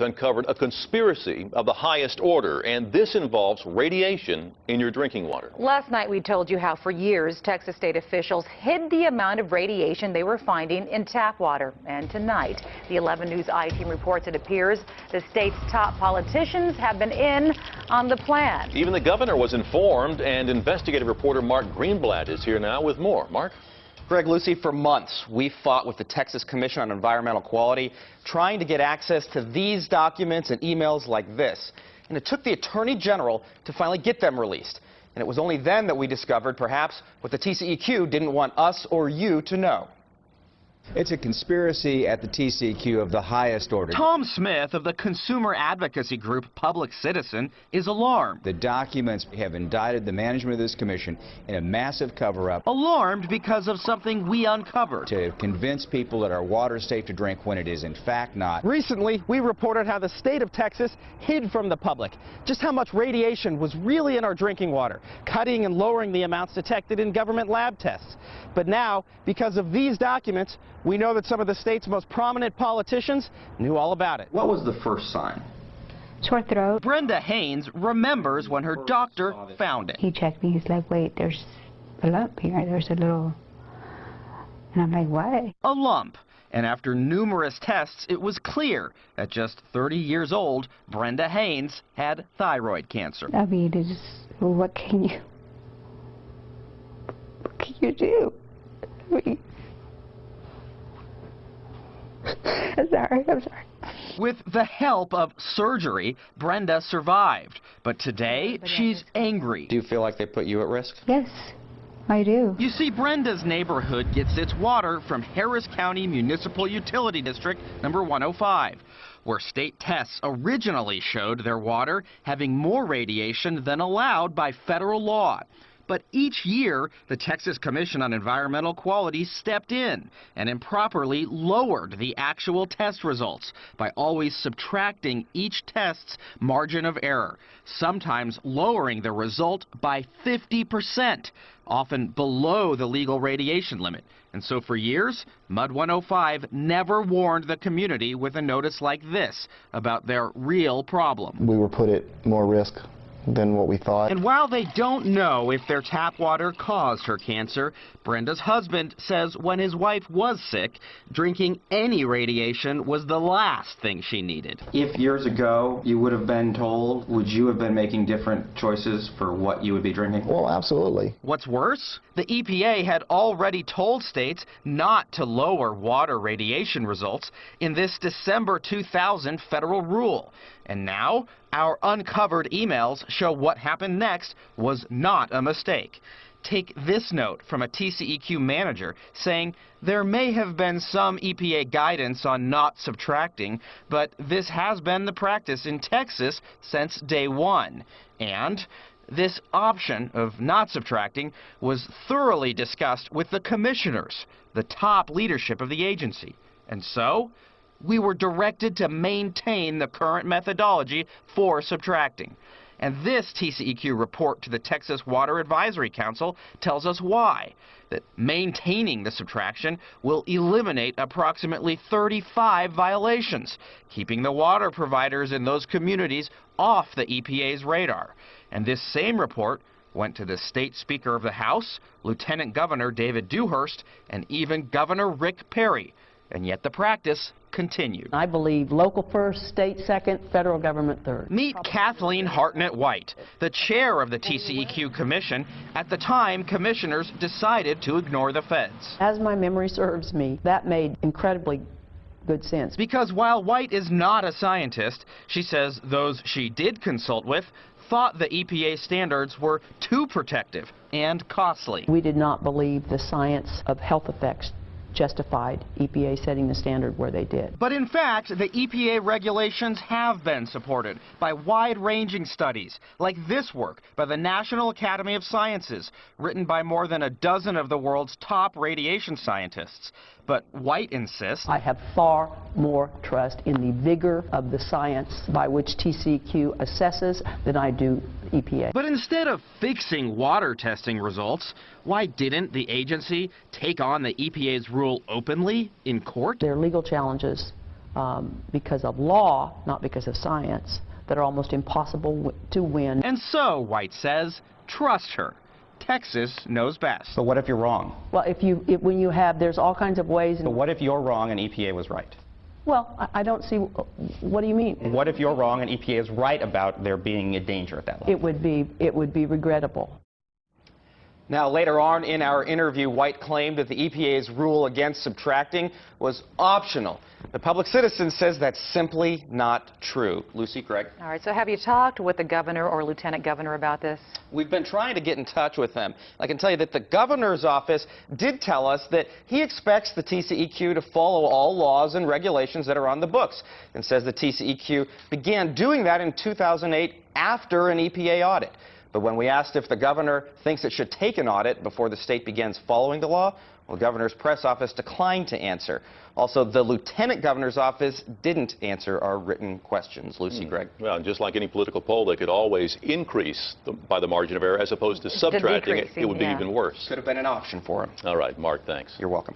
Uncovered a conspiracy of the highest order, and this involves radiation in your drinking water. Last night we told you how for years Texas state officials hid the amount of radiation they were finding in tap water. And tonight, the 11 News I-Team reports it appears the state's top politicians have been in on the plan. Even the governor was informed, and investigative reporter Mark Greenblatt is here now with more. Mark? Greg, Lucy, for months we fought with the Texas Commission on Environmental Quality trying to get access to these documents and emails like this. And it took the Attorney General to finally get them released. And it was only then that we discovered perhaps what the TCEQ didn't want us or you to know. It's a conspiracy at the TCEQ of the highest order. Tom Smith of the consumer advocacy group Public Citizen is alarmed. The documents have indicted the management of this commission in a massive cover-up. Alarmed because of something we uncovered. To convince people that our water is safe to drink when it is in fact not. Recently, we reported how the state of Texas hid from the public just how much radiation was really in our drinking water, cutting and lowering the amounts detected in government lab tests. But now, because of these documents, we know that some of the state's most prominent politicians knew all about it. What was the first sign? Sore throat. Brenda Haynes remembers when her doctor found it. He checked me. He's like, wait, there's a lump here. There's a little... And I'm like, what? A lump. And after numerous tests, it was clear at just 30 years old, Brenda Haynes had thyroid cancer. I mean, it's, what can you do? I mean, I'm sorry. With the help of surgery, Brenda survived. But today, she's angry. Do you feel like they put you at risk? Yes, I do. You see, Brenda's neighborhood gets its water from Harris County Municipal Utility District number 105, where state tests originally showed their water having more radiation than allowed by federal law. But each year, the Texas Commission on Environmental Quality stepped in and improperly lowered the actual test results by always subtracting each test's margin of error, sometimes lowering the result by 50%, often below the legal radiation limit. And so for years, Mud 105 never warned the community with a notice like this about their real problem. We were put at more risk than what we thought. And while they don't know if their tap water caused her cancer, Brenda's husband says when his wife was sick, drinking any radiation was the last thing she needed. If years ago you would have been told, would you have been making different choices for what you would be drinking? Well, absolutely. What's worse, the EPA had already told states not to lower water radiation results in this December 2000 federal rule. And now, our uncovered emails show what happened next was not a mistake. Take this note from a TCEQ manager saying there may have been some EPA guidance on not subtracting, but this has been the practice in Texas since day one. And this option of not subtracting was thoroughly discussed with the commissioners, the top leadership of the agency. And so, we were directed to maintain the current methodology for subtracting. And this TCEQ report to the Texas Water Advisory Council tells us why. That maintaining the subtraction will eliminate approximately 35 violations, keeping the water providers in those communities off the EPA's radar. And this same report went to the state Speaker of the House, Lieutenant Governor David Dewhurst, and even Governor Rick Perry. And yet the practice continued. I believe local first, state second, federal government third. Meet Kathleen Hartnett-White, the chair of the TCEQ Commission. At the time, commissioners decided to ignore the feds. As my memory serves me, that made incredibly good sense. Because while White is not a scientist, she says those she did consult with thought the EPA standards were too protective and costly. We did not believe the science of health effects justified EPA setting the standard where they did. But in fact, the EPA regulations have been supported by wide-ranging studies, like this work by the National Academy of Sciences, written by more than a dozen of the world's top radiation scientists. But White insists, I have far more trust in the vigor of the science by which TCEQ assesses than I do EPA. But instead of fixing water testing results, why didn't the agency take on the EPA's rule openly in court? There are legal challenges because of law, not because of science, that are almost impossible to win. And so, White says, trust her. Texas knows best. But what if you're wrong? Well, when you have, there's all kinds of ways. But what if you're wrong and EPA was right? Well, I don't see, what do you mean? What if you're wrong and EPA is right about there being a danger at that level? It would be regrettable. Now, later on in our interview, White claimed that the EPA's rule against subtracting was optional. The Public Citizen says that's simply not true. Lucy, Craig. All right, so have you talked with the governor or lieutenant governor about this? We've been trying to get in touch with them. I can tell you that the governor's office did tell us that he expects the TCEQ to follow all laws and regulations that are on the books, and says the TCEQ began doing that in 2008 after an EPA audit. But when we asked if the governor thinks it should take an audit before the state begins following the law, well, the governor's press office declined to answer. Also, the lieutenant governor's office didn't answer our written questions. Lucy, Greg. Well, just like any political poll, they could always increase by the margin of error as opposed to subtracting it. It would be even worse. Could have been an option for him. All right, Mark, thanks. You're welcome.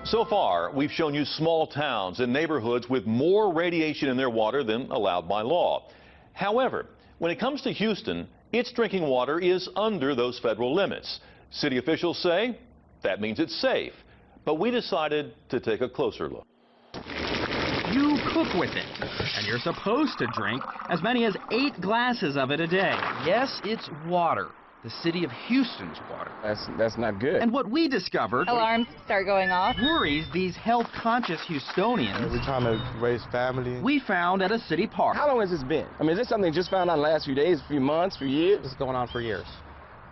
So far, we've shown you small towns and neighborhoods with more radiation in their water than allowed by law. However, when it comes to Houston, its drinking water is under those federal limits. City officials say that means it's safe. But we decided to take a closer look. You cook with it, and you're supposed to drink as many as 8 glasses of it a day. Yes, it's water. The city of Houston's water. That's not good. And what we discovered... Alarms start going off. ...worries these health-conscious Houstonians. We're trying to raise family. We found at a city park. How long has this been? I mean, is this something just found out in the last few days, few months, few years? This is going on for years.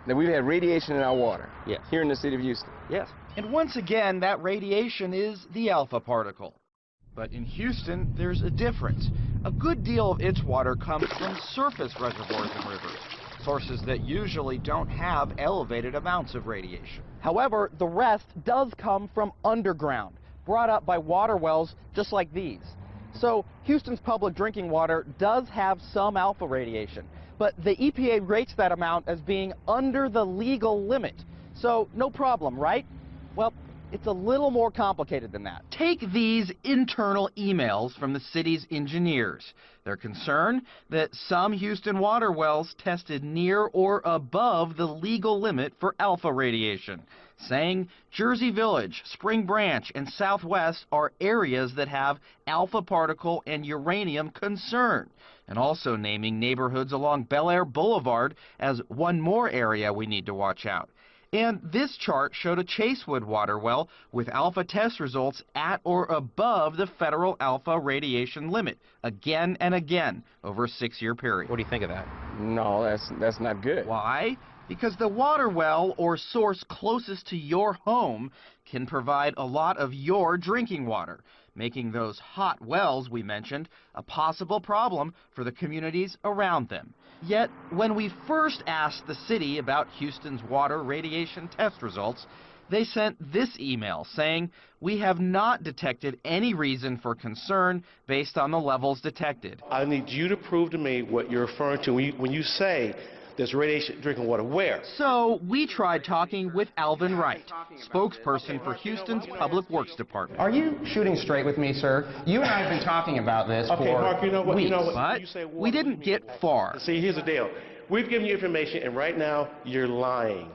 That we've had radiation in our water. Yes. Here in the city of Houston. Yes. And once again, that radiation is the alpha particle. But in Houston, there's a difference. A good deal of its water comes from surface reservoirs and rivers. Sources that usually don't have elevated amounts of radiation. However, the rest does come from underground, brought up by water wells just like these. So Houston's public drinking water does have some alpha radiation, but the EPA rates that amount as being under the legal limit. So no problem, right? Well, it's a little more complicated than that. Take these internal emails from the city's engineers. They're concerned that some Houston water wells tested near or above the legal limit for alpha radiation, saying Jersey Village, Spring Branch, and Southwest are areas that have alpha particle and uranium concern, and also naming neighborhoods along Bel Air Boulevard as one more area we need to watch out. And this chart showed a Chasewood water well with alpha test results at or above the federal alpha radiation limit, again and again, over a 6-year period. What do you think of that? No, that's not good. Why? Because the water well or source closest to your home can provide a lot of your drinking water, making those hot wells we mentioned a possible problem for the communities around them. Yet, when we first asked the city about Houston's water radiation test results, they sent this email saying, "We have not detected any reason for concern based on the levels detected." I need you to prove to me what you're referring to when you say there's radiation drinking water. Where? So we tried talking with Alvin Wright, spokesperson for Houston's Public Works Department. Are you shooting straight with me, sir? You and I have been talking about this for Mark, you know what? weeks, You know what? but You say water, we didn't get far. See, here's the deal. We've given you information, and right now, you're lying.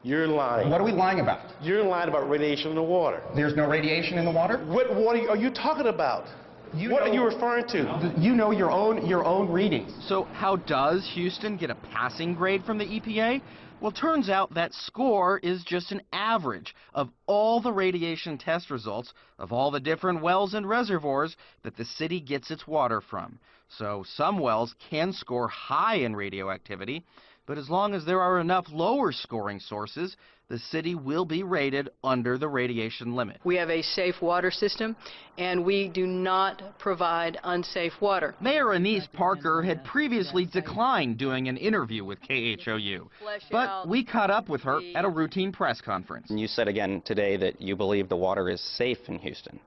You're lying. What are we lying about? You're lying about radiation in the water. There's no radiation in the water? What water are you talking about? What are you referring to? You know your own readings. So how does Houston get a passing grade from the EPA? Well, turns out that score is just an average of all the radiation test results of all the different wells and reservoirs that the city gets its water from. So some wells can score high in radioactivity, but as long as there are enough lower scoring sources, the city will be rated under the radiation limit. We have a safe water system, and we do not provide unsafe water. Mayor Anise Parker had previously declined doing an interview with KHOU, but we caught up with her at a routine press conference. And you said again today that you believe the water is safe in Houston.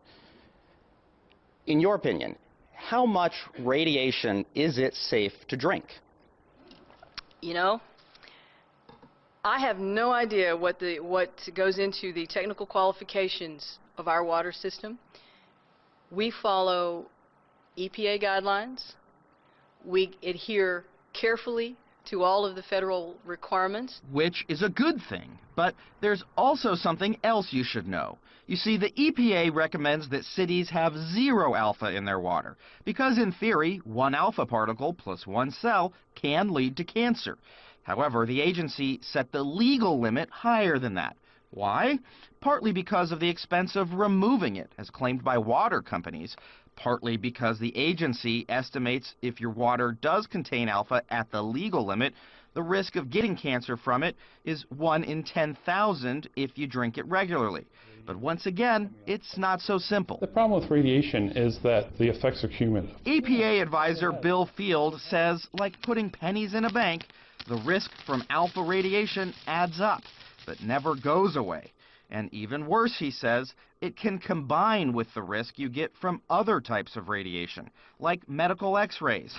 In your opinion, how much radiation is it safe to drink? You know, I have no idea what goes into the technical qualifications of our water system. We follow EPA guidelines. We adhere carefully to all of the federal requirements. Which is a good thing. But there's also something else you should know. You see, the EPA recommends that cities have 0 alpha in their water, because in theory, 1 alpha particle plus 1 cell can lead to cancer. However, the agency set the legal limit higher than that. Why? Partly because of the expense of removing it, as claimed by water companies, partly because the agency estimates if your water does contain alpha at the legal limit, the risk of getting cancer from it is 1 in 10,000 if you drink it regularly. But once again, it's not so simple. The problem with radiation is that the effects are cumulative. EPA advisor Bill Field says, like putting pennies in a bank, the risk from alpha radiation adds up, but never goes away. And even worse, he says, it can combine with the risk you get from other types of radiation, like medical x-rays,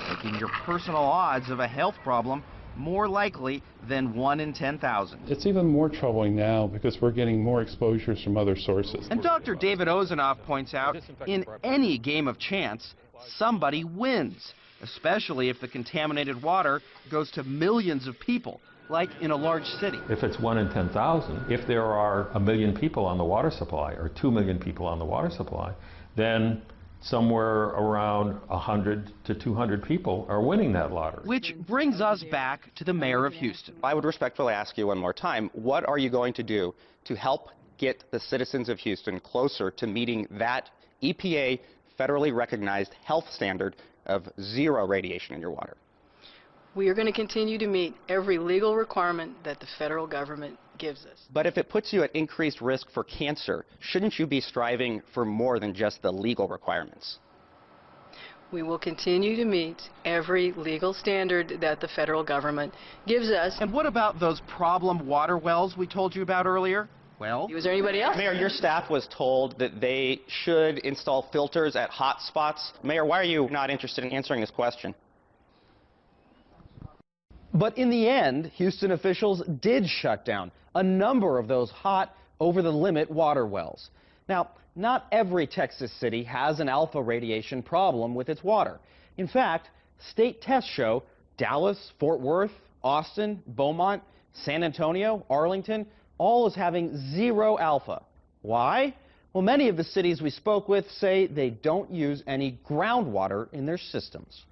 making your personal odds of a health problem more likely than 1 in 10,000. It's even more troubling now because we're getting more exposures from other sources. And Dr. David Ozanoff points out, in any game of chance, somebody wins, especially if the contaminated water goes to millions of people, like in a large city. If it's 1 in 10,000, if there are 1 million people on the water supply or 2 million people on the water supply, then somewhere around 100 to 200 people are winning that lottery. Which brings us back to the mayor of Houston. I would respectfully ask you one more time, what are you going to do to help get the citizens of Houston closer to meeting that EPA federally recognized health standard of 0 radiation in your water? We are going to continue to meet every legal requirement that the federal government gives us. But if it puts you at increased risk for cancer, shouldn't you be striving for more than just the legal requirements? We will continue to meet every legal standard that the federal government gives us. And what about those problem water wells we told you about earlier? Well, was there anybody else? Mayor, your staff was told that they should install filters at hot spots. Mayor, why are you not interested in answering this question? But in the end, Houston officials did shut down a number of those hot, over-the-limit water wells. Now, not every Texas city has an alpha radiation problem with its water. In fact, state tests show Dallas, Fort Worth, Austin, Beaumont, San Antonio, Arlington, all as having 0 alpha. Why? Well, many of the cities we spoke with say they don't use any groundwater in their systems.